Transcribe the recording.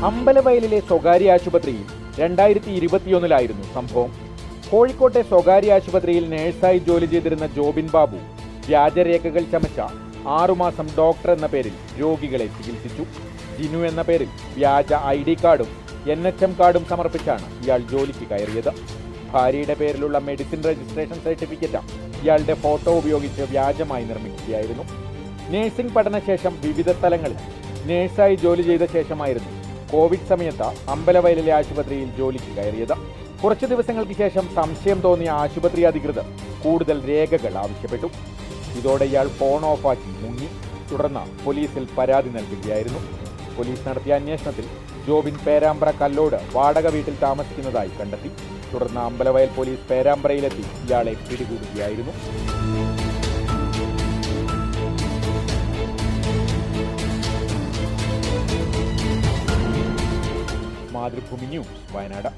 അമ്പലവയലിലെ സ്വകാര്യ ആശുപത്രിയിൽ 2021 സംഭവം. കോഴിക്കോട്ടെ സ്വകാര്യ ആശുപത്രിയിൽ നഴ്സായി ജോലി ചെയ്തിരുന്ന ജോബിൻ ബാബു വ്യാജരേഖകൾ ചമച്ച 6 മാസം ഡോക്ടർ എന്ന പേരിൽ രോഗികളെ ചികിത്സിച്ചു. ജിനു എന്ന പേരിൽ വ്യാജ ID കാർഡും NHM കാർഡും സമർപ്പിച്ചാണ് ഇയാൾ ജോലിക്ക് കയറിയത്. ഭാര്യയുടെ പേരിലുള്ള മെഡിസിൻ രജിസ്ട്രേഷൻ സർട്ടിഫിക്കറ്റ് ഇയാളുടെ ഫോട്ടോ ഉപയോഗിച്ച് വ്യാജമായി നിർമ്മിക്കുകയായിരുന്നു. നഴ്സിംഗ് പഠനശേഷം വിവിധ സ്ഥലങ്ങളിൽ നഴ്സായി ജോലി ചെയ്ത ശേഷമായിരുന്നു കോവിഡ് സമയത്ത് അമ്പലവയലിലെ ആശുപത്രിയിൽ ജോലിക്ക് കയറിയത്. കുറച്ചു ദിവസങ്ങൾക്ക് ശേഷം സംശയം തോന്നിയ ആശുപത്രി അധികൃതർ കൂടുതൽ രേഖകൾ ആവശ്യപ്പെട്ടു. ഇതോടെ ഇയാൾ ഫോൺ ഓഫാക്കി മുങ്ങി. തുടർന്ന് പോലീസിൽ പരാതി നൽകുകയായിരുന്നു. പോലീസ് നടത്തിയ അന്വേഷണത്തിൽ ജോബിൻ പേരാമ്പ്ര കല്ലോട് വാടക വീട്ടിൽ താമസിക്കുന്നതായി കണ്ടെത്തി. തുടർന്ന് അമ്പലവയൽ പോലീസ് പേരാമ്പ്രയിലെത്തി ഇയാളെ പിടികൂടുകയായിരുന്നു. മാതൃഭൂമി ന്യൂസ്, വയനാട്.